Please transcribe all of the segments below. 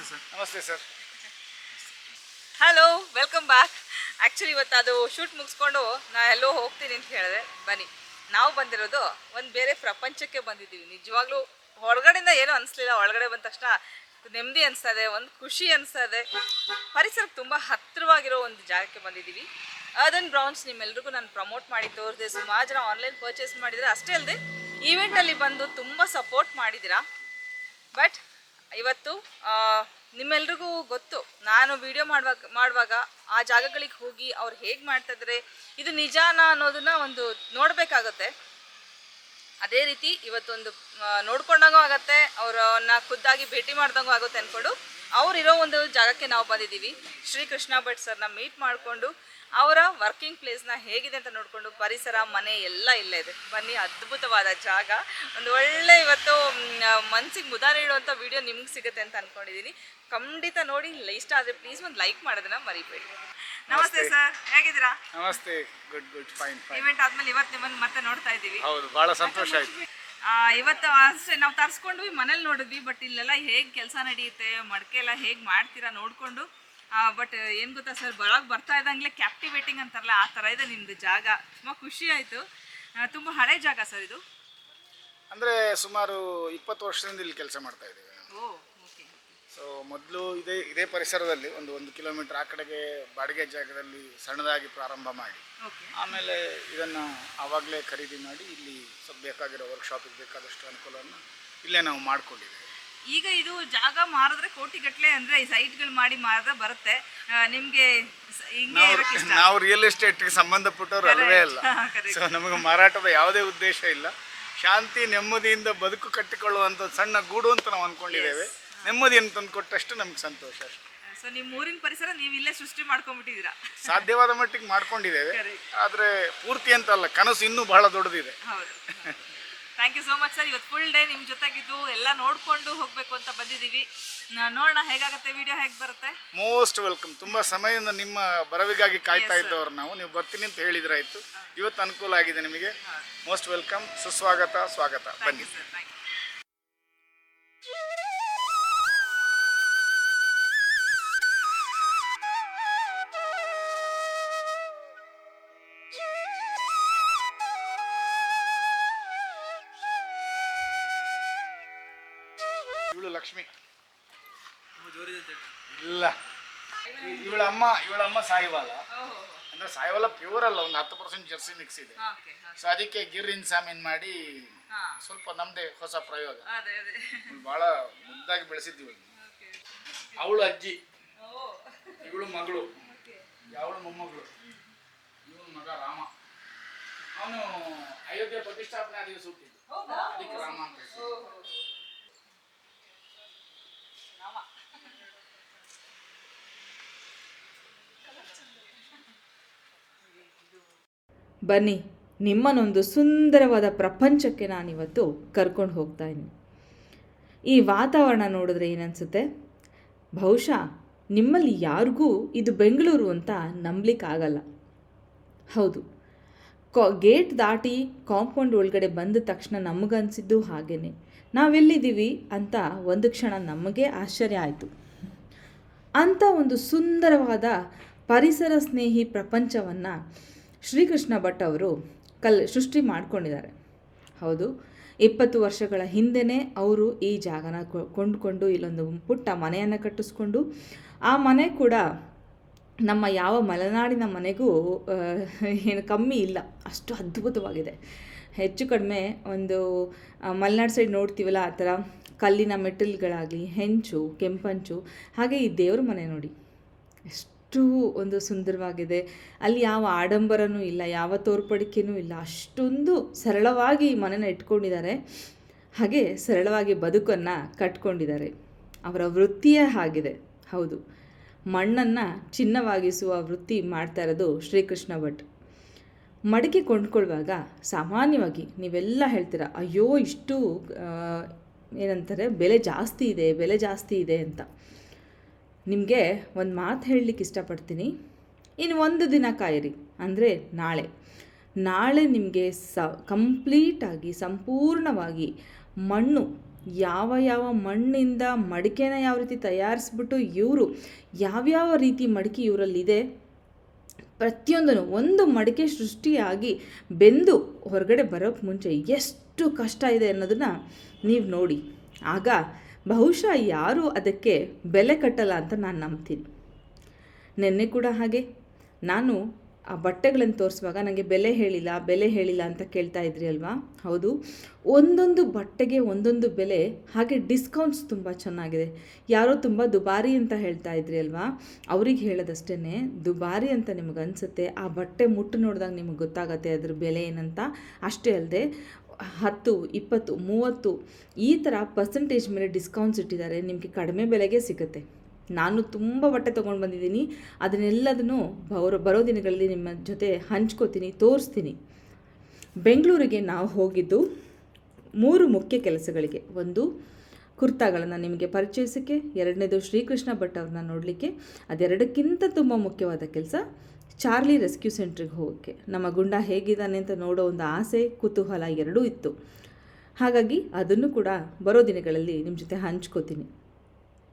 Sir. ನಮಸ್ತೆ sir. Hello, welcome back. Actually ಇವತ್ತು ಅದು ಶೂಟ್ ಮುಗಿಸ್ಕೊಂಡು ನಾ ಎಲ್ಲೋ ಹೋಗ್ತೀನಿ ಅಂತ ಹೇಳಿದೆ. ಬನ್ನಿ, ನಾವು ಬಂದಿರೋದು ಒಂದು ಬೇರೆ ಪ್ರಪಂಚಕ್ಕೆ ಬಂದಿದ್ದೀವಿ. ನಿಜವಾಗ್ಲೂ ಹೊರಗಡೆಯಿಂದ ಏನೂ ಅನಿಸ್ಲಿಲ್ಲ. ಒಳಗಡೆ ಬಂದ ತಕ್ಷಣ ನೆಮ್ಮದಿ ಅನಿಸ್ತಾ ಇದೆ, ಒಂದು ಖುಷಿ ಅನಿಸ್ತಾ ಇದೆ. ಪರಿಸರಕ್ಕೆ ತುಂಬ ಹತ್ತಿರವಾಗಿರೋ ಒಂದು ಜಾಗಕ್ಕೆ ಬಂದಿದ್ದೀವಿ. ಅರ್ದನ್ ಬ್ರೌನ್ಸ್ ನಿಮ್ಮೆಲ್ರಿಗೂ ನಾನು ಪ್ರಮೋಟ್ ಮಾಡಿ ತೋರಿಸಿದೆ. ಸುಮಾರು ಜನ ಆನ್ಲೈನ್ ಪರ್ಚೇಸ್ ಮಾಡಿದರೆ, ಅಷ್ಟೇ ಅಲ್ಲದೆ ಈವೆಂಟಲ್ಲಿ ಬಂದು ತುಂಬ ಸಪೋರ್ಟ್ ಮಾಡಿದ್ದೀರಾ. ಬಟ್ ಇವತ್ತು ನಿಮ್ಮೆಲ್ರಿಗೂ ಗೊತ್ತು, ನಾನು ವಿಡಿಯೋ ಮಾಡುವಾಗ ಆ ಜಾಗಗಳಿಗೆ ಹೋಗಿ ಅವ್ರು ಹೇಗೆ ಮಾಡ್ತಾಯಿದ್ದಾರೆ, ಇದು ನಿಜಾನ ಅನ್ನೋದನ್ನ ಒಂದು ನೋಡಬೇಕಾಗತ್ತೆ. ಅದೇ ರೀತಿ ಇವತ್ತೊಂದು ನೋಡ್ಕೊಂಡಂಗೂ ಆಗುತ್ತೆ, ಅವರನ್ನ ಖುದ್ದಾಗಿ ಭೇಟಿ ಮಾಡ್ದಂಗೂ ಆಗುತ್ತೆ ಅಂದ್ಕೊಂಡು ಅವರಿರೋ ಒಂದು ಜಾಗಕ್ಕೆ ನಾವು ಬಂದಿದ್ದೀವಿ. ಶ್ರೀಕೃಷ್ಣ ಭಟ್ ಸರ್ನ ಮೀಟ್ ಮಾಡಿಕೊಂಡು ಅವರ ವರ್ಕಿಂಗ್ ಪ್ಲೇಸ್ನ ಹೇಗಿದೆ ಅಂತ ನೋಡಿಕೊಂಡು, ಪರಿಸರ, ಮನೆ ಎಲ್ಲ ಇಲ್ಲೇ ಇದೆ. ಬನ್ನಿ, ಅದ್ಭುತವಾದ ಜಾಗ. ಒಂದು ಒಳ್ಳೆ ಇವತ್ತು ಮನಸ್ಸಿಗೆ ಮುದ ನೀಡುವಂಥ ವಿಡಿಯೋ ನಿಮ್ಗೆ ಸಿಗುತ್ತೆ ಅಂತ ಅಂದ್ಕೊಂಡಿದ್ದೀನಿ. ಖಂಡಿತ ನೋಡಿ. ಇಷ್ಟ ಆದರೆ ಪ್ಲೀಸ್ ಒಂದು ಲೈಕ್ ಮಾಡೋದನ್ನ ಮರಿಬೇಡಿ. ನಮಸ್ತೆ ಸರ್, ಹೇಗಿದ್ದೀರಾ? ನಮಸ್ತೆ, ಗುಡ್ ಫೈನ್. ಇವೆಂಟ್ ಆದ್ಮೇಲೆ ಇವತ್ತು ನಿಮ್ಮನ್ನು ಮತ್ತೆ ನೋಡ್ತಾ ಇದ್ದೀವಿ. ಹೌದು, ಭಾಳ ಸಂತೋಷ ಆಯ್ತು. ಇವತ್ತು ಅಷ್ಟೇ ನಾವು ತರಿಸ್ಕೊಂಡ್ವಿ, ಮನೇಲಿ ನೋಡಿದ್ವಿ. ಬಟ್ ಇಲ್ಲೆಲ್ಲ ಹೇಗೆ ಕೆಲಸ ನಡೆಯುತ್ತೆ, ಮಡಕೆ ಎಲ್ಲ ಹೇಗೆ ಮಾಡ್ತೀರಾ ನೋಡಿಕೊಂಡು. ಬಟ್ ಏನು ಗೊತ್ತಾ ಸರ್, ಬರ್ತಾ ಇದ್ದಂಗೆ ಕ್ಯಾಪ್ಟಿವೇಟಿಂಗ್ ಅಂತಾರಲ್ಲ, ಆ ಥರ ಇದೆ ನಿಮ್ಮದು ಜಾಗ. ತುಂಬ ಖುಷಿ ಆಯಿತು. ತುಂಬ ಹಳೆ ಜಾಗ ಸರ್ ಇದು. ಅಂದರೆ ಸುಮಾರು 20 ವರ್ಷದಿಂದ ಇಲ್ಲಿ ಕೆಲಸ ಮಾಡ್ತಾ ಇದ್ದೀವಿ ನಾವು. ಓ, ಓಕೆ. ಸೊ ಮೊದಲು ಇದೇ ಪರಿಸರದಲ್ಲಿ ಒಂದು ಕಿಲೋಮೀಟರ್ ಆ ಕಡೆಗೆ ಬಾಡಿಗೆ ಜಾಗದಲ್ಲಿ ಸಣ್ಣದಾಗಿ ಪ್ರಾರಂಭ ಮಾಡಿ, ಓಕೆ, ಆಮೇಲೆ ಇದನ್ನು ಆವಾಗಲೇ ಖರೀದಿ ಮಾಡಿ ಇಲ್ಲಿ ಸ್ವಲ್ಪ ಬೇಕಾಗಿರೋ ವರ್ಕ್ಶಾಪಿಗೆ ಬೇಕಾದಷ್ಟು ಅನುಕೂಲವನ್ನು ಇಲ್ಲೇ ನಾವು ಮಾಡಿಕೊಂಡಿದ್ದೇವೆ. ಈಗ ಇದು ಜಾಗ ಮಾರಿದ್ರೆ ಕೋಟಿಗಟ್ಟಲೆ, ಅಂದರೆ ಈ ಸೈಟ್ಗಳು ಮಾಡಿ ಮಾರಿದ್ರೆ ಬರುತ್ತೆ. ನಿಮಗೆ ಹಿಂಗೆ ಇರೋಕ್ಕೆ ಇಷ್ಟ? ನಾವು ರಿಯಲ್ ಎಸ್ಟೇಟ್ಗೆ ಸಂಬಂಧಪಟ್ಟವ್ರು ಅಲ್ವೇ ಅಲ್ಲ. ಸೊ ನಮಗೆ ಮಾರಾಟದ ಯಾವುದೇ ಉದ್ದೇಶ ಇಲ್ಲ. ಶಾಂತಿ ನೆಮ್ಮದಿಯಿಂದ ಬದುಕು ಕಟ್ಟಿಕೊಳ್ಳುವಂಥ ಸಣ್ಣ ಗೂಡು ಅಂತ ನಾವು ಅಂದ್ಕೊಂಡಿದ್ದೇವೆ. ನೆಮ್ಮದಿಯನ್ನು ತಂದು ಕೊಟ್ಟಷ್ಟು ನಮ್ಗೆ ಸಂತೋಷ ಅಷ್ಟೇ. ಸೊ ನಿಮ್ಮ ಊರಿನ ಪರಿಸರ ನೀವು ಇಲ್ಲೇ ಸೃಷ್ಟಿ ಮಾಡ್ಕೊಂಡ್ಬಿಟ್ಟಿದ್ದೀರಾ? ಸಾಧ್ಯವಾದ ಮಟ್ಟಿಗೆ ಮಾಡ್ಕೊಂಡಿದ್ದೇವೆ, ಆದರೆ ಪೂರ್ತಿ ಅಂತ ಅಲ್ಲ, ಕನಸು ಇನ್ನೂ ಬಹಳ ದೊಡ್ಡದಿದೆ. ಹೌದು. Thank you so much sir. ಇವತ್ತು ಫುಲ್ ಡೇ ನಿಮ್ಮ ಜೊತೆಗಿದ್ದು ಎಲ್ಲ ನೋಡಿಕೊಂಡು ಹೋಗಬೇಕು ಅಂತ ಬಂದಿದ್ದೀವಿ. ನೋಡೋಣ ಹೇಗಾಗುತ್ತೆ, ವಿಡಿಯೋ ಹೇಗೆ ಬರುತ್ತೆ. Most welcome. ತುಂಬ ಸಮಯದಿಂದ ನಿಮ್ಮ ಬರವಿಗಾಗಿ ಕಾಯ್ತಾ ಇದ್ದವ್ರು ನಾವು. ನೀವು ಬರ್ತೀನಿ ಅಂತ ಹೇಳಿದ್ರಾಯ್ತು. ಇವತ್ತು ಅನುಕೂಲ ಆಗಿದೆ ನಿಮಗೆ. ಮೋಸ್ಟ್ ವೆಲ್ಕಮ್, ಸುಸ್ವಾಗತ, ಸ್ವಾಗತ. ಬನ್ನಿ ಸರ್, ಥ್ಯಾಂಕ್ ಯು. ಇವಳು ಲಕ್ಷ್ಮಿ. ಇಲ್ಲ, ಇವಳ ಅಮ್ಮ ಸಾಯಿವಾಲ. ಅಂದ್ರೆ ಸಾಯಿವಾಲ ಪ್ಯೂರ್ ಅಲ್ಲ, ಒಂದು 10% ಜರ್ಸಿ ಮಿಕ್ಸ್ ಇದೆ. ಸೊ ಅದಕ್ಕೆ ಗಿರ್ ಇನ್ಸಾಮಿನ್ ಮಾಡಿ ಸ್ವಲ್ಪ ನಮ್ದೇ ಹೊಸ ಪ್ರಯೋಗ. ಬಹಳ ಮುದ್ದಾಗಿ ಬೆಳೆಸಿದ್ದೀವಿ. ಅವಳು ಅಜ್ಜಿ, ಇವಳು ಮಗಳು, ಅವಳು ಮೊಮ್ಮಗಳು, ಇವಳು ಮಗ ರಾಮ. ಅವನು ಅಯೋಧ್ಯೆ ಪ್ರತಿಷ್ಠಾಪನೆ ದಿವಸ ಹುಟ್ಟಿದ್ದು, ಅದಕ್ಕೆ ರಾಮ ಅಂತ. ಬನ್ನಿ, ನಿಮ್ಮನ್ನೊಂದು ಸುಂದರವಾದ ಪ್ರಪಂಚಕ್ಕೆ ನಾನಿವತ್ತು ಕರ್ಕೊಂಡು ಹೋಗ್ತಾ ಇದ್ದೀನಿ. ಈ ವಾತಾವರಣ ನೋಡಿದ್ರೆ ಏನನ್ಸುತ್ತೆ? ಬಹುಶಃ ನಿಮ್ಮಲ್ಲಿ ಯಾರಿಗೂ ಇದು ಬೆಂಗಳೂರು ಅಂತ ನಂಬಲಿಕ್ಕಾಗಲ್ಲ. ಹೌದು, ಗೇಟ್ ದಾಟಿ ಕಾಂಪೌಂಡ್ ಒಳಗಡೆ ಬಂದ ತಕ್ಷಣ ನಮಗನ್ಸಿದ್ದು ಹಾಗೇ. ನಾವೆಲ್ಲಿದ್ದೀವಿ ಅಂತ ಒಂದು ಕ್ಷಣ ನಮಗೆ ಆಶ್ಚರ್ಯ ಆಯಿತು. ಅಂಥ ಒಂದು ಸುಂದರವಾದ ಪರಿಸರ ಸ್ನೇಹಿ ಪ್ರಪಂಚವನ್ನು ಶ್ರೀಕೃಷ್ಣ ಭಟ್ ಅವರು ಸೃಷ್ಟಿ ಮಾಡಿಕೊಂಡಿದ್ದಾರೆ. ಹೌದು, 20 ವರ್ಷಗಳ ಹಿಂದೆಯೇ ಅವರು ಈ ಜಾಗನ ಕೊಂಡುಕೊಂಡು ಇಲ್ಲೊಂದು ಪುಟ್ಟ ಮನೆಯನ್ನು ಕಟ್ಟಿಸ್ಕೊಂಡು, ಆ ಮನೆ ಕೂಡ ನಮ್ಮ ಯಾವ ಮಲೆನಾಡಿನ ಮನೆಗೂ ಏನು ಕಮ್ಮಿ ಇಲ್ಲ, ಅಷ್ಟು ಅದ್ಭುತವಾಗಿದೆ. ಹೆಚ್ಚು ಕಡಿಮೆ ಒಂದು ಮಲೆನಾಡು ಸೈಡ್ ನೋಡ್ತೀವಲ್ಲ, ಆ ಥರ ಕಲ್ಲಿನ ಮೆಟ್ಟಿಲುಗಳಾಗಲಿ, ಹೆಂಚು, ಕೆಂಪಂಚು, ಹಾಗೆ ಈ ದೇವ್ರ ಮನೆ ನೋಡಿ ಎಷ್ಟು ಒಂದು ಸುಂದರವಾಗಿದೆ. ಅಲ್ಲಿ ಯಾವ ಆಡಂಬರನೂ ಇಲ್ಲ, ಯಾವ ತೋರ್ಪಡಿಕೆನೂ ಇಲ್ಲ. ಅಷ್ಟೊಂದು ಸರಳವಾಗಿ ಈ ಮನೆನ ಇಟ್ಕೊಂಡಿದ್ದಾರೆ. ಹಾಗೆ ಸರಳವಾಗಿ ಬದುಕನ್ನು ಕಟ್ಕೊಂಡಿದ್ದಾರೆ. ಅವರ ವೃತ್ತಿಯೇ ಆಗಿದೆ. ಹೌದು, ಮಣ್ಣನ್ನು ಚಿನ್ನವಾಗಿಸುವ ವೃತ್ತಿ ಮಾಡ್ತಾ ಇರೋದು ಶ್ರೀಕೃಷ್ಣ ಭಟ್. ಮಡಿಕೆ ಕೊಂಡ್ಕೊಳ್ಳುವಾಗ ಸಾಮಾನ್ಯವಾಗಿ ನೀವೆಲ್ಲ ಹೇಳ್ತೀರ, ಅಯ್ಯೋ ಇಷ್ಟು ಏನಂತಾರೆ, ಬೆಲೆ ಜಾಸ್ತಿ ಇದೆ ಅಂತ. ನಿಮಗೆ ಒಂದು ಮಾತು ಹೇಳಲಿಕ್ಕೆ ಇಷ್ಟಪಡ್ತೀನಿ. ಇನ್ನು ಒಂದು ದಿನ ಕಾಯಿರಿ, ಅಂದರೆ ನಾಳೆ ನಿಮಗೆ ಕಂಪ್ಲೀಟಾಗಿ ಸಂಪೂರ್ಣವಾಗಿ ಮಣ್ಣು ಯಾವ ಯಾವ ಮಣ್ಣಿಂದ ಮಡಿಕೆನ ಯಾವ ರೀತಿ ತಯಾರಿಸ್ಬಿಟ್ಟು ಇವರು ಯಾವ್ಯಾವ ರೀತಿ ಮಡಿಕೆ ಇವರಲ್ಲಿದೆ ಪ್ರತಿಯೊಂದನ್ನು ಒಂದು ಮಡಿಕೆ ಸೃಷ್ಟಿಯಾಗಿ ಬೆಂದು ಹೊರಗಡೆ ಬರೋಕ್ಕೆ ಮುಂಚೆ ಎಷ್ಟು ಕಷ್ಟ ಇದೆ ಅನ್ನೋದನ್ನು ನೀವು ನೋಡಿ. ಆಗ ಬಹುಶಃ ಯಾರೂ ಅದಕ್ಕೆ ಬೆಲೆ ಕಟ್ಟಲ್ಲ ಅಂತ ನಾನು ನಂಬ್ತೀನಿ. ನೆನ್ನೆ ಕೂಡ ಹಾಗೆ ನಾನು ಆ ಬಟ್ಟೆಗಳನ್ನು ತೋರಿಸುವಾಗ ನನಗೆ ಬೆಲೆ ಹೇಳಿಲ್ಲ ಅಂತ ಕೇಳ್ತಾ ಇದ್ರಿ ಅಲ್ವಾ? ಹೌದು, ಒಂದೊಂದು ಬಟ್ಟೆಗೆ ಒಂದೊಂದು ಬೆಲೆ. ಹಾಗೆ ಡಿಸ್ಕೌಂಟ್ಸ್ ತುಂಬ ಚೆನ್ನಾಗಿದೆ. ಯಾರೋ ತುಂಬ ದುಬಾರಿ ಅಂತ ಹೇಳ್ತಾ ಇದ್ರಿ ಅಲ್ವಾ? ಅವ್ರಿಗೆ ಹೇಳೋದಷ್ಟೇ, ದುಬಾರಿ ಅಂತ ನಿಮಗೆ ಅನಿಸುತ್ತೆ, ಆ ಬಟ್ಟೆ ಮುಟ್ಟು ನೋಡಿದಾಗ ನಿಮಗೆ ಗೊತ್ತಾಗತ್ತೆ ಅದ್ರ ಬೆಲೆ ಏನಂತ. ಅಷ್ಟೇ ಅಲ್ಲದೆ 10, 20, 30 ಈ ಥರ ಪರ್ಸೆಂಟೇಜ್ ಮೇಲೆ ಡಿಸ್ಕೌಂಟ್ಸ್ ಇಟ್ಟಿದ್ದಾರೆ. ನಿಮಗೆ ಕಡಿಮೆ ಬೆಲೆಗೆ ಸಿಗುತ್ತೆ. ನಾನು ತುಂಬ ಬಟ್ಟೆ ತೊಗೊಂಡು ಬಂದಿದ್ದೀನಿ. ಅದನ್ನೆಲ್ಲದನ್ನು ಬರೋ ದಿನಗಳಲ್ಲಿ ನಿಮ್ಮ ಜೊತೆ ಹಂಚ್ಕೋತೀನಿ, ತೋರಿಸ್ತೀನಿ. ಬೆಂಗಳೂರಿಗೆ ನಾವು ಹೋಗಿದ್ದು 3 ಮುಖ್ಯ ಕೆಲಸಗಳಿಗೆ. ಒಂದು, ಕುರ್ತಾಗಳನ್ನು ನಿಮಗೆ ಪರಿಚಯಿಸೋಕ್ಕೆ. ಎರಡನೇದು, ಶ್ರೀಕೃಷ್ಣ ಭಟ್ ಅವ್ರನ್ನ ನೋಡಲಿಕ್ಕೆ. ಅದೆರಡಕ್ಕಿಂತ ತುಂಬ ಮುಖ್ಯವಾದ ಕೆಲಸ ಚಾರ್ಲಿ ರೆಸ್ಕ್ಯೂ ಸೆಂಟ್ರಿಗೆ ಹೋಗೋಕ್ಕೆ. ನಮ್ಮ ಗುಂಡ ಹೇಗಿದ್ದಾನೆ ಅಂತ ನೋಡೋ ಒಂದು ಆಸೆ, ಕುತೂಹಲ ಎರಡೂ ಇತ್ತು. ಹಾಗಾಗಿ ಅದನ್ನು ಕೂಡ ಬರೋ ದಿನಗಳಲ್ಲಿ ನಿಮ್ಮ ಜೊತೆ ಹಂಚ್ಕೋತೀನಿ.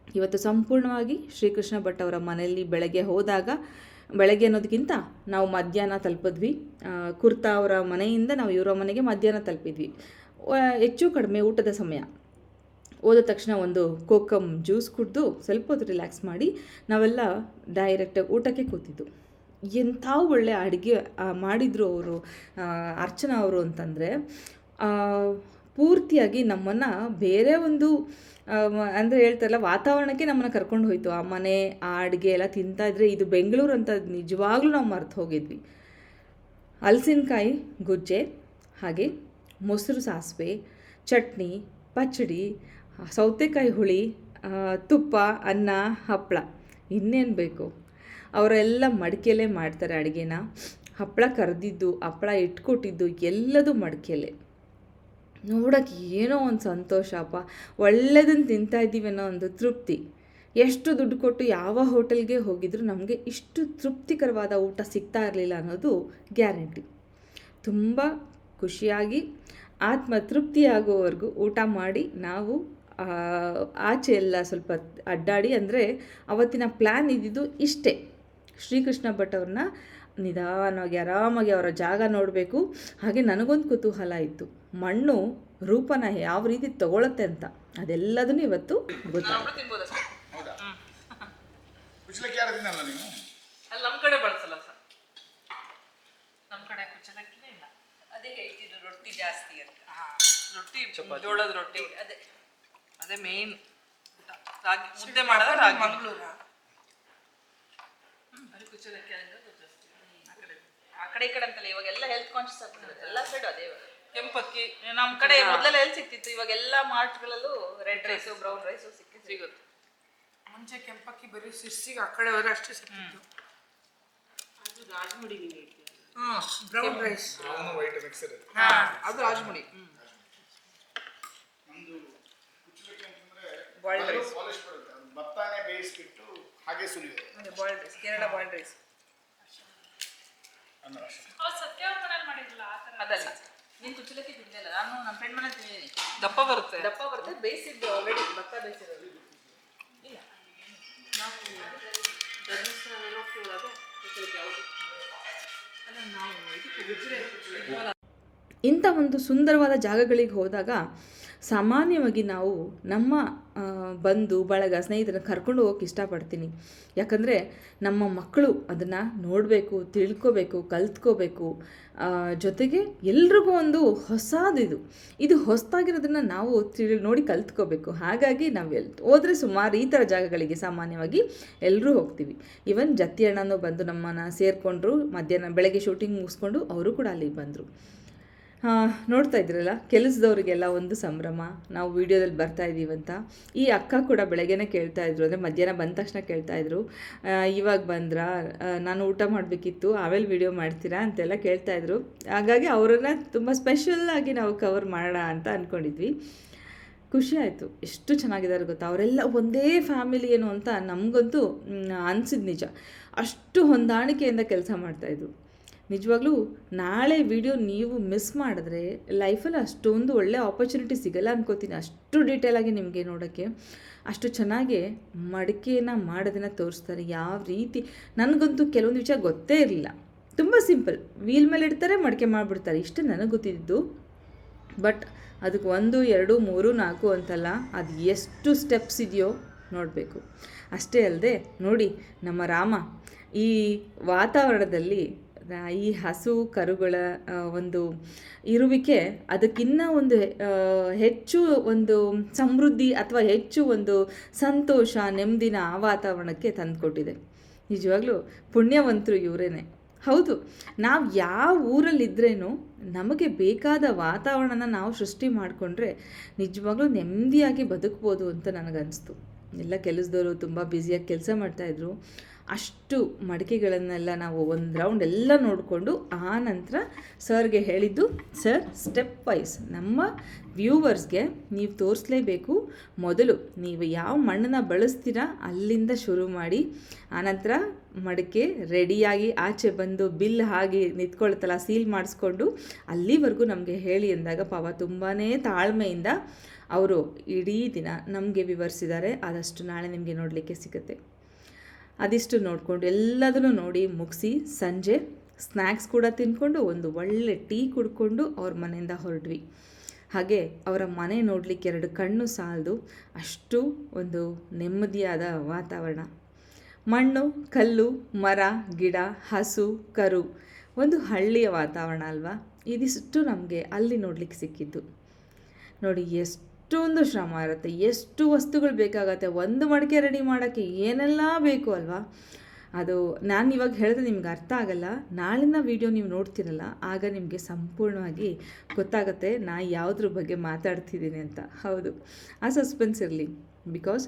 ಇವತ್ತು ಸಂಪೂರ್ಣವಾಗಿ ಶ್ರೀಕೃಷ್ಣ ಭಟ್ ಅವರ ಮನೆಯಲ್ಲಿ ಬೆಳಗ್ಗೆ ಅನ್ನೋದಕ್ಕಿಂತ ನಾವು ಮಧ್ಯಾಹ್ನ ತಲುಪಿದ್ವಿ. ಕುರ್ತಾ ಅವರ ಮನೆಯಿಂದ ನಾವು ಇವರ ಮನೆಗೆ ಮಧ್ಯಾಹ್ನ ತಲುಪಿದ್ವಿ. ಹೆಚ್ಚು ಕಡಿಮೆ ಊಟದ ಸಮಯ. ಹೋದ ತಕ್ಷಣ ಒಂದು ಕೋಕಮ್ ಜ್ಯೂಸ್ ಕುಡಿದು ಸ್ವಲ್ಪ ಹೊತ್ತು ರಿಲ್ಯಾಕ್ಸ್ ಮಾಡಿ ನಾವೆಲ್ಲ ಡೈರೆಕ್ಟಾಗಿ ಊಟಕ್ಕೆ ಕೂತಿದ್ದು. ಎಂಥ ಒಳ್ಳೆ ಅಡುಗೆ ಮಾಡಿದರು ಅವರು, ಅರ್ಚನಾ ಅವರು ಅಂತಂದರೆ ಪೂರ್ತಿಯಾಗಿ ನಮ್ಮನ್ನು ಬೇರೆ ಒಂದು ಅಂದರೆ ಹೇಳ್ತಾರಲ್ಲ, ವಾತಾವರಣಕ್ಕೆ ನಮ್ಮನ್ನು ಕರ್ಕೊಂಡು ಹೋಯಿತು. ಆ ಮನೆ, ಆ ಅಡುಗೆ ಎಲ್ಲ ತಿಂತಾಯಿದ್ರೆ ಇದು ಬೆಂಗಳೂರು ಅಂತ ನಿಜವಾಗ್ಲೂ ನಾವು ಮರೆತು ಹೋಗಿದ್ವಿ. ಹಲಸಿನಕಾಯಿ ಗುಜ್ಜೆ, ಹಾಗೆ ಮೊಸರು ಸಾಸಿವೆ, ಚಟ್ನಿ, ಪಚ್ಚಡಿ, ಸೌತೆಕಾಯಿ ಹುಳಿ, ತುಪ್ಪ, ಅನ್ನ, ಹಪ್ಪಳ, ಇನ್ನೇನು ಬೇಕು. ಅವರೆಲ್ಲ ಮಡಿಕೆಯಲ್ಲೇ ಮಾಡ್ತಾರೆ ಅಡುಗೆನ. ಹಪ್ಪಳ ಕರೆದಿದ್ದು, ಹಪ್ಪಳ ಇಟ್ಕೊಟ್ಟಿದ್ದು ಎಲ್ಲದೂ ಮಡಿಕೆಯಲ್ಲೇ. ನೋಡೋಕ್ಕೆ ಏನೋ ಒಂದು ಸಂತೋಷಪ್ಪ, ಒಳ್ಳೆಯದನ್ನು ತಿಂತಾಯಿದ್ದೀವಿ ಅನ್ನೋ ಒಂದು ತೃಪ್ತಿ. ಎಷ್ಟು ದುಡ್ಡು ಕೊಟ್ಟು ಯಾವ ಹೋಟೆಲ್ಗೆ ಹೋಗಿದ್ರು ನಮಗೆ ಇಷ್ಟು ತೃಪ್ತಿಕರವಾದ ಊಟ ಸಿಗ್ತಾ ಇರಲಿಲ್ಲ ಅನ್ನೋದು ಗ್ಯಾರಂಟಿ. ತುಂಬ ಖುಷಿಯಾಗಿ ಆತ್ಮತೃಪ್ತಿಯಾಗುವವರೆಗೂ ಊಟ ಮಾಡಿ ನಾವು ಆಚೆ ಎಲ್ಲ ಸ್ವಲ್ಪ ಅಡ್ಡಾಡಿ, ಅಂದರೆ ಅವತ್ತಿನ ಪ್ಲ್ಯಾನ್ ಇದ್ದಿದ್ದು ಇಷ್ಟೇ. ಶ್ರೀಕೃಷ್ಣ ಭಟ್ ಅವ್ರನ್ನ ನಿಧಾನವಾಗಿ ಆರಾಮಾಗಿ ಅವರ ಜಾಗ ನೋಡಬೇಕು. ಹಾಗೆ ನನಗೊಂದು ಕುತೂಹಲ ಇತ್ತು, ಮಣ್ಣು ರೂಪನ ಯಾವ ರೀತಿ ತಗೊಳುತ್ತೆ ಅಂತ. ಅದೆಲ್ಲದನ್ನು ಇವತ್ತು ಗೊತ್ತಾಗುತ್ತೆ. ಅಲ್ಲಿ ನಮ್ಮ ಕಡೆ ಬಳಸಲ್ಲ ಸರ್, ನಮ್ಮ ಕಡೆ ಕುಚ್ಚಲಕ್ಕಿನೇ ಇಲ್ಲ. ಅದೇ ಹೇಳ್ತಿದ್ರು ರೊಟ್ಟಿ ಜಾಸ್ತಿ ಅಂತ. ರೊಟ್ಟಿ, ಜೋಳದ ರೊಟ್ಟಿ, ಅದೇ ಮೇನ್. ರಾಗಿ ಮುದ್ದೆ ಮಾಡೋದು ರಾಗಿ. ಅಲ್ಲಿ ಕುಚ್ಚಲಕ್ಕಿ ಆ ಕಡೆ ಈ ಕಡೆ ಅಂತಲ್ಲ, ಇವಾಗೆಲ್ಲ ಹೆಲ್ತ್ ಕಾನ್ಶಿಯಸ್ ಆಗ್ಬಿಡುತ್ತೆ. ಎಲ್ಲ ಸೈಡು ಅದೇ. ಕೆಂಪಕ್ಕಿ ನಮ್ಮ ಕಡೆ ಮೊದಲೆಲ್ಲ ಎಲ್ಲಿ ಸಿಕ್ತಿತ್ತು, ಇವಾಗೆಲ್ಲ ಮಾರ್ಟ್ಗಳಲ್ಲೂ ರೆಡ್ ರೈಸು, ಬ್ರೌನ್ ರೈಸು ಸಿಗುತ್ತೆ. ಮುಂಚೆ ಕೆಂಪಕ್ಕಿ ಬರೀ ಸಿರ್ಸಿಗೆ ಆ ಕಡೆ ಹೋದ್ರೆ ಅಷ್ಟೇ ಸಿಕ್ತಿತ್ತು. ಅದು Rajamudi. Brown rice, white mix ಇರುತ್ತೆ. ಅದು ರಾಜಮುಡಿ. ಬಾಯ್ಲ್ಡ್ ರೈಸ್, ಭತ್ತನೇ ಬೇಯಿಸ್ಬಿಟ್ಟು ಹಾಗೆ ಸುಲಿಯೋದು. ಅದೇ boiled rice, Kerala boiled rice. ಅದಲ್ಲ, ನೀನು ಕುಚ್ಚಲಕ್ಕಿ ತಿಂದಿಲ್ಲ. ನಾನು ನಮ್ಮ ಫ್ರೆಂಡ್ ಮನೆ ತಿಂದಿದ್ದೀನಿ. ದಪ್ಪ ಬರುತ್ತೆ ಬೇಯಿಸಿದ್ದು, ಆಲ್ರೆಡಿ ಭತ್ತ ಬೇಯಿಸಿರೋದು. ಇಲ್ಲ, ನಾವು ಧರ್ಮಸ್ಥಳ ಒಳಗೆ ಕುಚ್ಚಲಕ್ಕಿ ಯಾವುದು ಅಲ್ಲ, ನಾವು ಇದಕ್ಕೆ ಗುಜರಾತ್. ಇಂಥ ಒಂದು ಸುಂದರವಾದ ಜಾಗಗಳಿಗೆ ಹೋದಾಗ ಸಾಮಾನ್ಯವಾಗಿ ನಾವು ನಮ್ಮ ಬಂಧು ಬಳಗ ಸ್ನೇಹಿತರನ್ನ ಕರ್ಕೊಂಡು ಹೋಗೋಕೆ ಇಷ್ಟಪಡ್ತೀನಿ. ಯಾಕಂದರೆ ನಮ್ಮ ಮಕ್ಕಳು ಅದನ್ನು ನೋಡಬೇಕು, ತಿಳ್ಕೋಬೇಕು, ಕಲ್ತ್ಕೋಬೇಕು. ಜೊತೆಗೆ ಎಲ್ರಿಗೂ ಒಂದು ಇದು ಹೊಸದಾಗಿರೋದನ್ನು ನಾವು ನೋಡಿ ಕಲ್ತ್ಕೋಬೇಕು. ಹಾಗಾಗಿ ನಾವು ಹೋದರೆ ಸುಮಾರು ಈ ಥರ ಜಾಗಗಳಿಗೆ ಸಾಮಾನ್ಯವಾಗಿ ಎಲ್ಲರೂ ಹೋಗ್ತೀವಿ. ಈವನ್ ಜತ್ತಿ ಅಣ್ಣನೂ ಬಂದು ನಮ್ಮನ್ನು ಸೇರಿಕೊಂಡ್ರು. ಮಧ್ಯಾಹ್ನ ಬೆಳಗ್ಗೆ ಶೂಟಿಂಗ್ ಮುಗಿಸ್ಕೊಂಡು ಅವರು ಕೂಡ ಅಲ್ಲಿಗೆ ಬಂದರು. ನೋಡ್ತಾ ಇದ್ರಲ್ಲ, ಕೆಲಸದವ್ರಿಗೆಲ್ಲ ಒಂದು ಸಂಭ್ರಮ, ನಾವು ವೀಡಿಯೋದಲ್ಲಿ ಬರ್ತಾ ಇದ್ದೀವಂತ. ಈ ಅಕ್ಕ ಕೂಡ ಬೆಳಗ್ಗೆನೇ ಕೇಳ್ತಾಯಿದ್ರು, ಅಂದರೆ ಮಧ್ಯಾಹ್ನ ಬಂದ ತಕ್ಷಣ ಕೇಳ್ತಾಯಿದ್ರು, ಇವಾಗ ಬಂದ್ರಾ, ನಾನು ಊಟ ಮಾಡಬೇಕಿತ್ತು, ಆಮೇಲೆ ವೀಡಿಯೋ ಮಾಡ್ತೀರಾ ಅಂತೆಲ್ಲ ಕೇಳ್ತಾಯಿದ್ರು. ಹಾಗಾಗಿ ಅವರನ್ನು ತುಂಬ ಸ್ಪೆಷಲ್ಲಾಗಿ ನಾವು ಕವರ್ ಮಾಡೋಣ ಅಂತ ಅಂದ್ಕೊಂಡಿದ್ವಿ. ಖುಷಿ ಆಯಿತು. ಎಷ್ಟು ಚೆನ್ನಾಗಿದ್ದಾರೆ ಗೊತ್ತಾ, ಅವರೆಲ್ಲ ಒಂದೇ ಫ್ಯಾಮಿಲಿ ಏನು ಅಂತ ನಮಗಂತೂ ಅನಿಸಿದ್ದು ನಿಜ. ಅಷ್ಟು ಹೊಂದಾಣಿಕೆಯಿಂದ ಕೆಲಸ ಮಾಡ್ತಾಯಿದ್ರು. ನಿಜವಾಗ್ಲೂ ನಾಳೆ ವಿಡಿಯೋ ನೀವು ಮಿಸ್ ಮಾಡಿದ್ರೆ ಲೈಫಲ್ಲಿ ಅಷ್ಟೊಂದು ಒಳ್ಳೆ ಆಪರ್ಚುನಿಟಿ ಸಿಗಲ್ಲ ಅನ್ಕೋತೀನಿ. ಅಷ್ಟು ಡೀಟೇಲಾಗಿ ನಿಮಗೆ ನೋಡೋಕ್ಕೆ ಅಷ್ಟು ಚೆನ್ನಾಗಿ ಮಡಿಕೆನ ಮಾಡೋದನ್ನು ತೋರಿಸ್ತಾರೆ. ಯಾವ ರೀತಿ ನನಗಂತೂ ಕೆಲವೊಂದು ವಿಚಾರ ಗೊತ್ತೇ ಇರಲಿಲ್ಲ. ತುಂಬ ಸಿಂಪಲ್, ವೀಲ್ ಮೇಲೆ ಇಡ್ತಾರೆ, ಮಡಿಕೆ ಮಾಡಿಬಿಡ್ತಾರೆ, ಇಷ್ಟು ನನಗೆ ಗೊತ್ತಿದ್ದು. ಬಟ್ ಅದಕ್ಕೆ 1, 2, 3, 4 ಅಂತಲ್ಲ, ಅದು ಎಷ್ಟು ಸ್ಟೆಪ್ಸ್ ಇದೆಯೋ ನೋಡಬೇಕು. ಅಷ್ಟೇ ಅಲ್ಲದೆ ನೋಡಿ, ನಮ್ಮ ರಾಮ ಈ ವಾತಾವರಣದಲ್ಲಿ ಈ ಹಸು ಕರುಗಳ ಒಂದು ಇರುವಿಕೆ ಅದಕ್ಕಿನ್ನ ಒಂದು ಹೆಚ್ಚು ಒಂದು ಸಮೃದ್ಧಿ ಅಥವಾ ಹೆಚ್ಚು ಒಂದು ಸಂತೋಷ ನೆಮ್ಮದಿನ ಆ ವಾತಾವರಣಕ್ಕೆ ತಂದುಕೊಟ್ಟಿದೆ. ನಿಜವಾಗ್ಲೂ ಪುಣ್ಯವಂತರು ಇವರೇನೆ. ಹೌದು, ನಾವು ಯಾವ ಊರಲ್ಲಿದ್ರೇನೋ ನಮಗೆ ಬೇಕಾದ ವಾತಾವರಣನ ನಾವು ಸೃಷ್ಟಿ ಮಾಡಿಕೊಂಡ್ರೆ ನಿಜವಾಗ್ಲೂ ನೆಮ್ಮದಿಯಾಗಿ ಬದುಕ್ಬೋದು ಅಂತ ನನಗನ್ನಿಸ್ತು. ಎಲ್ಲ ಕೆಲಸದವರು ತುಂಬ ಬ್ಯುಸಿಯಾಗಿ ಕೆಲಸ ಮಾಡ್ತಾಯಿದ್ರು. ಅಷ್ಟು ಮಡಿಕೆಗಳನ್ನೆಲ್ಲ ನಾವು ಒಂದು ರೌಂಡ್ ಎಲ್ಲ ನೋಡಿಕೊಂಡು ಆ ನಂತರ ಸರ್ಗೆ ಹೇಳಿದ್ದು, ಸರ್ ಸ್ಟೆಪ್ ವೈಸ್ ನಮ್ಮ ವ್ಯೂವರ್ಸ್ಗೆ ನೀವು ತೋರಿಸ್ಲೇಬೇಕು. ಮೊದಲು ನೀವು ಯಾವ ಮಣ್ಣನ್ನು ಬಳಸ್ತೀರಾ ಅಲ್ಲಿಂದ ಶುರು ಮಾಡಿ, ಆನಂತರ ಮಡಿಕೆ ರೆಡಿಯಾಗಿ ಆಚೆ ಬಂದು ಬಿಲ್ ಹಾಗೆ ನಿಂತ್ಕೊಳ್ತಲ್ಲ ಸೀಲ್ ಮಾಡಿಸ್ಕೊಂಡು ಅಲ್ಲಿವರೆಗೂ ನಮಗೆ ಹೇಳಿ ಅಂದಾಗ ಪಾಪ ತುಂಬಾ ತಾಳ್ಮೆಯಿಂದ ಅವರು ಇಡೀ ದಿನ ನಮಗೆ ವಿವರಿಸಿದ್ದಾರೆ. ಆದಷ್ಟು ನಾಳೆ ನಿಮಗೆ ನೋಡಲಿಕ್ಕೆ ಸಿಗುತ್ತೆ. ಅದಿಷ್ಟು ನೋಡಿಕೊಂಡು ಎಲ್ಲದನ್ನು ನೋಡಿ ಮುಗಿಸಿ ಸಂಜೆ ಸ್ನ್ಯಾಕ್ಸ್ ಕೂಡ ತಿಂದ್ಕೊಂಡು ಒಂದು ಒಳ್ಳೆ ಟೀ ಕುಡ್ಕೊಂಡು ಅವ್ರ ಮನೆಯಿಂದ ಹೊರಟ್ವಿ. ಹಾಗೆ ಅವರ ಮನೆ ನೋಡಲಿಕ್ಕೆ 2 ಕಣ್ಣು ಸಾಲದು, ಅಷ್ಟು ಒಂದು ನೆಮ್ಮದಿಯಾದ ವಾತಾವರಣ. ಮಣ್ಣು, ಕಲ್ಲು, ಮರ, ಗಿಡ, ಹಸು, ಕರು, ಒಂದು ಹಳ್ಳಿಯ ವಾತಾವರಣ ಅಲ್ವಾ. ಇದಿಷ್ಟು ನಮಗೆ ಅಲ್ಲಿ ನೋಡಲಿಕ್ಕೆ ಸಿಕ್ಕಿದ್ದು. ನೋಡಿ ಎಷ್ಟೊಂದು ಶ್ರಮ ಇರುತ್ತೆ, ಎಷ್ಟು ವಸ್ತುಗಳು ಬೇಕಾಗತ್ತೆ. ಒಂದು ಮಡಿಕೆ ರೆಡಿ ಮಾಡೋಕ್ಕೆ ಏನೆಲ್ಲ ಬೇಕು ಅಲ್ವಾ. ಅದು ನಾನು ಇವಾಗ ಹೇಳಿದ್ರೆ ನಿಮ್ಗೆ ಅರ್ಥ ಆಗಲ್ಲ. ನಾಳಿನ ವಿಡಿಯೋ ನೀವು ನೋಡ್ತಿರಲ್ಲ, ಆಗ ನಿಮಗೆ ಸಂಪೂರ್ಣವಾಗಿ ಗೊತ್ತಾಗುತ್ತೆ ನಾ ಯಾವುದ್ರ ಬಗ್ಗೆ ಮಾತಾಡ್ತಿದ್ದೀನಿ ಅಂತ. ಹೌದು, ಆ ಸಸ್ಪೆನ್ಸ್ ಇರಲಿ. ಬಿಕಾಸ್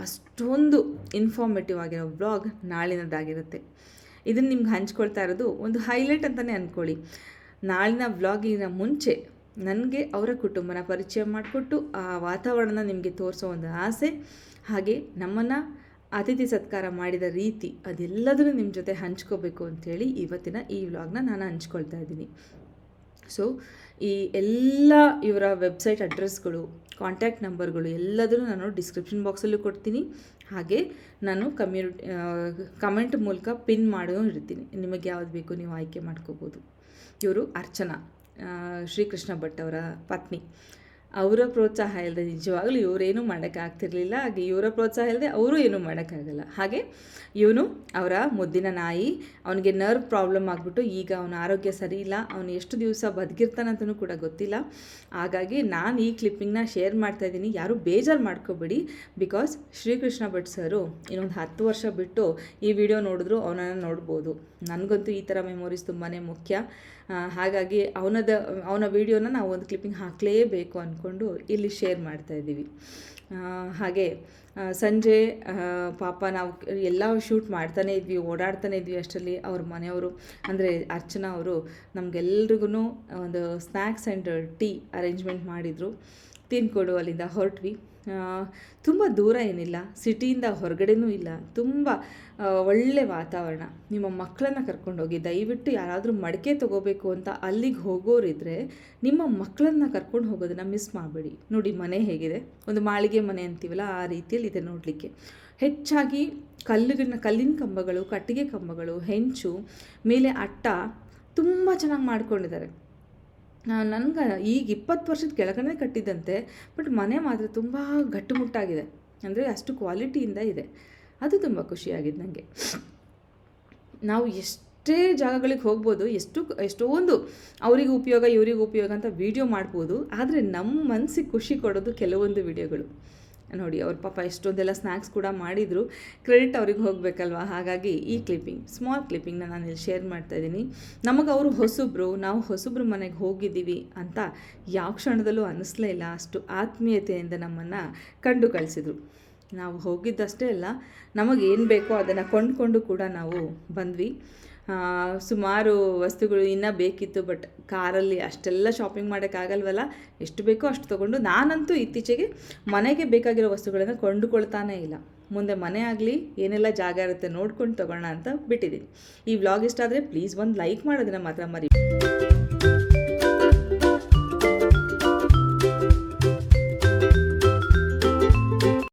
ಅಷ್ಟೊಂದು ಇನ್ಫಾರ್ಮೇಟಿವ್ ಆಗಿರೋ ವ್ಲಾಗ್ ನಾಳಿನದಾಗಿರುತ್ತೆ. ಇದನ್ನು ನಿಮ್ಗೆ ಹಂಚ್ಕೊಳ್ತಾ ಇರೋದು ಒಂದು ಹೈಲೈಟ್ ಅಂತಲೇ ಅಂದ್ಕೊಳ್ಳಿ. ನಾಳಿನ ವ್ಲಾಗಿನ ಮುಂಚೆ ನನಗೆ ಅವರ ಕುಟುಂಬನ ಪರಿಚಯ ಮಾಡಿಕೊಟ್ಟು ಆ ವಾತಾವರಣನ ನಿಮಗೆ ತೋರಿಸೋ ಒಂದು ಆಸೆ, ಹಾಗೆ ನಮ್ಮನ್ನು ಅತಿಥಿ ಸತ್ಕಾರ ಮಾಡಿದ ರೀತಿ ಅದೆಲ್ಲದನ್ನು ನಿಮ್ಮ ಜೊತೆ ಹಂಚ್ಕೋಬೇಕು ಅಂಥೇಳಿ ಇವತ್ತಿನ ಈ ವ್ಲಾಗ್ನ ನಾನು ಹಂಚ್ಕೊಳ್ತಾ ಇದ್ದೀನಿ. ಸೊ ಈ ಎಲ್ಲ ಇವರ ವೆಬ್ಸೈಟ್ ಅಡ್ರೆಸ್ಗಳು, ಕಾಂಟ್ಯಾಕ್ಟ್ ನಂಬರ್ಗಳು ಎಲ್ಲದನ್ನು ನಾನು ಡಿಸ್ಕ್ರಿಪ್ಷನ್ ಬಾಕ್ಸಲ್ಲೂ ಕೊಡ್ತೀನಿ. ಹಾಗೆ ನಾನು ಕಮೆಂಟ್ ಮೂಲಕ ಪಿನ್ ಮಾಡೋ ಇರ್ತೀನಿ. ನಿಮಗೆ ಯಾವ್ದು ಬೇಕು ನೀವು ಆಯ್ಕೆ ಮಾಡ್ಕೋಬೋದು. ಇವರು ಅರ್ಚನಾ, ಶ್ರೀಕೃಷ್ಣ ಭಟ್ ಅವರ ಪತ್ನಿ. ಅವರ ಪ್ರೋತ್ಸಾಹ ಇಲ್ಲದೆ ನಿಜವಾಗ್ಲೂ ಇವರೇನೂ ಮಾಡೋಕ್ಕಾಗ್ತಿರ್ಲಿಲ್ಲ. ಹಾಗೆ ಇವರ ಪ್ರೋತ್ಸಾಹ ಇಲ್ಲದೆ ಅವರು ಏನೂ ಮಾಡೋಕ್ಕಾಗಲ್ಲ. ಹಾಗೆ ಇವನು ಅವರ ಮುದ್ದಿನ ನಾಯಿ, ಅವನಿಗೆ ನರ್ವ್ ಪ್ರಾಬ್ಲಮ್ ಆಗಿಬಿಟ್ಟು ಈಗ ಅವನ ಆರೋಗ್ಯ ಸರಿ ಇಲ್ಲ. ಅವನು ಎಷ್ಟು ದಿವಸ ಬದುಕಿರ್ತಾನಂತನೂ ಕೂಡ ಗೊತ್ತಿಲ್ಲ. ಹಾಗಾಗಿ ನಾನು ಈ ಕ್ಲಿಪ್ಪಿಂಗ್ನ ಶೇರ್ ಮಾಡ್ತಾಯಿದ್ದೀನಿ. ಯಾರೂ ಬೇಜಾರು ಮಾಡ್ಕೋಬೇಡಿ. ಬಿಕಾಸ್ ಶ್ರೀಕೃಷ್ಣ ಭಟ್ ಸರು ಇನ್ನೊಂದು 10 ವರ್ಷ ಬಿಟ್ಟು ಈ ವಿಡಿಯೋ ನೋಡಿದ್ರು ಅವನನ್ನು ನೋಡ್ಬೋದು. ನನಗಂತೂ ಈ ಥರ ಮೆಮೊರೀಸ್ ತುಂಬಾ ಮುಖ್ಯ. ಹಾಗಾಗಿ ಅವನ ವಿಡಿಯೋನ ನಾವು ಒಂದು ಕ್ಲಿಪ್ಪಿಂಗ್ ಹಾಕಲೇಬೇಕು ಅಂದ್ಕೊಂಡು ಇಲ್ಲಿ ಶೇರ್ ಮಾಡ್ತಾಯಿದ್ದೀವಿ. ಹಾಗೆ ಸಂಜೆ ಪಾಪ ನಾವು ಎಲ್ಲ ಶೂಟ್ ಮಾಡ್ತಾನೇ ಇದ್ವಿ, ಓಡಾಡ್ತಾನೇ ಇದ್ವಿ. ಅಷ್ಟರಲ್ಲಿ ಅವ್ರ ಮನೆಯವರು ಅಂದರೆ ಅರ್ಚನಾ ಅವರು ನಮಗೆಲ್ರಿಗೂ ಒಂದು ಸ್ನ್ಯಾಕ್ಸ್ ಆ್ಯಂಡ್ ಟೀ ಅರೇಂಜ್ಮೆಂಟ್ ಮಾಡಿದರು. ತಿಂದ್ಕೊಂಡು ಅಲ್ಲಿಂದ ಹೊರಟ್ವಿ. ತುಂಬ ದೂರ ಏನಿಲ್ಲ, ಸಿಟಿಯಿಂದ ಹೊರಗಡೆನೂ ಇಲ್ಲ, ತುಂಬ ಒಳ್ಳೆ ವಾತಾವರಣ. ನಿಮ್ಮ ಮಕ್ಕಳನ್ನು ಕರ್ಕೊಂಡೋಗಿ, ದಯವಿಟ್ಟು ಯಾರಾದರೂ ಮಡಿಕೆ ತೊಗೋಬೇಕು ಅಂತ ಅಲ್ಲಿಗೆ ಹೋಗೋರಿದ್ರೆ ನಿಮ್ಮ ಮಕ್ಕಳನ್ನು ಕರ್ಕೊಂಡು ಹೋಗೋದನ್ನು ಮಿಸ್ ಮಾಡಬೇಡಿ. ನೋಡಿ ಮನೆ ಹೇಗಿದೆ, ಒಂದು ಮಾಳಿಗೆ ಮನೆ ಅಂತೀವಲ್ಲ ಆ ರೀತಿಯಲ್ಲಿ ಇದೆ ನೋಡಲಿಕ್ಕೆ. ಹೆಚ್ಚಾಗಿ ಕಲ್ಲಿನ ಕಂಬಗಳು, ಕಟ್ಟಿಗೆ ಕಂಬಗಳು, ಹೆಂಚು, ಮೇಲೆ ಅಟ್ಟ ತುಂಬ ಚೆನ್ನಾಗಿ ಮಾಡ್ಕೊಂಡಿದ್ದಾರೆ. ನನಗೆ ಈಗ 20 ವರ್ಷದ ಕೆಳಗಡೆ ಕಟ್ಟಿದ್ದಂತೆ, ಬಟ್ ಮನೆ ಮಾತ್ರ ತುಂಬ ಗಟ್ಟುಮುಟ್ಟಾಗಿದೆ. ಅಂದರೆ ಅಷ್ಟು ಕ್ವಾಲಿಟಿಯಿಂದ ಇದೆ. ಅದು ತುಂಬ ಖುಷಿಯಾಗಿದೆ ನನಗೆ. ನಾವು ಎಷ್ಟೇ ಜಾಗಗಳಿಗೆ ಹೋಗ್ಬೋದು, ಎಷ್ಟೊಂದು ಅವರಿಗೆ ಉಪಯೋಗ ಇವರಿಗೆ ಉಪಯೋಗ ಅಂತ ವಿಡಿಯೋ ಮಾಡ್ಬೋದು. ಆದರೆ ನಮ್ಮ ಮನಸ್ಸಿಗೆ ಖುಷಿ ಕೊಡೋದು ಕೆಲವೊಂದು ವಿಡಿಯೋಗಳು. ನೋಡಿ ಅವ್ರ ಪಾಪ ಎಷ್ಟೊಂದೆಲ್ಲ ಸ್ನ್ಯಾಕ್ಸ್ ಕೂಡ ಮಾಡಿದರು. ಕ್ರೆಡಿಟ್ ಅವ್ರಿಗೆ ಹೋಗಬೇಕಲ್ವ. ಹಾಗಾಗಿ ಈ ಸ್ಮಾಲ್ ಕ್ಲಿಪ್ಪಿಂಗ್ನ ನಾನು ಇಲ್ಲಿ ಶೇರ್ ಮಾಡ್ತಾಯಿದ್ದೀನಿ. ನಮಗೆ ಅವರು ನಾವು ಹೊಸಬ್ರು ಮನೆಗೆ ಹೋಗಿದ್ದೀವಿ ಅಂತ ಯಾವ ಕ್ಷಣದಲ್ಲೂ ಅನ್ನಿಸ್ಲೇ ಇಲ್ಲ. ಅಷ್ಟು ಆತ್ಮೀಯತೆಯಿಂದ ನಮ್ಮನ್ನು ಕಂಡು ಕಳಿಸಿದರು. ನಾವು ಹೋಗಿದ್ದಷ್ಟೇ ಅಲ್ಲ, ನಮಗೇನು ಬೇಕೋ ಅದನ್ನು ಕೊಂಡ್ಕೊಂಡು ಕೂಡ ನಾವು ಬಂದ್ವಿ. ಸುಮಾರು ವಸ್ತುಗಳು ಇನ್ನೂ ಬೇಕಿತ್ತು. ಬಟ್ ಕಾರಲ್ಲಿ ಅಷ್ಟೆಲ್ಲ ಶಾಪಿಂಗ್ ಮಾಡೋಕ್ಕಾಗಲ್ವಲ್ಲ, ಎಷ್ಟು ಬೇಕೋ ಅಷ್ಟು ತೊಗೊಂಡು, ನಾನಂತೂ ಇತ್ತೀಚೆಗೆ ಮನೆಗೆ ಬೇಕಾಗಿರೋ ವಸ್ತುಗಳನ್ನು ಕೊಂಡುಕೊಳ್ತಾನೇ ಇಲ್ಲ. ಮುಂದೆ ಮನೆ ಆಗಲಿ ಏನೆಲ್ಲ ಜಾಗ ಇರುತ್ತೆ ನೋಡ್ಕೊಂಡು ತೊಗೊಳ್ಳೋಣ ಅಂತ ಬಿಟ್ಟಿದ್ದೀನಿ. ಈ ವ್ಲಾಗ್ ಇಷ್ಟ ಆದರೆ ಪ್ಲೀಸ್ ಒಂದು ಲೈಕ್ ಮಾಡೋದನ್ನು ಮಾತ್ರ ಮರಿ.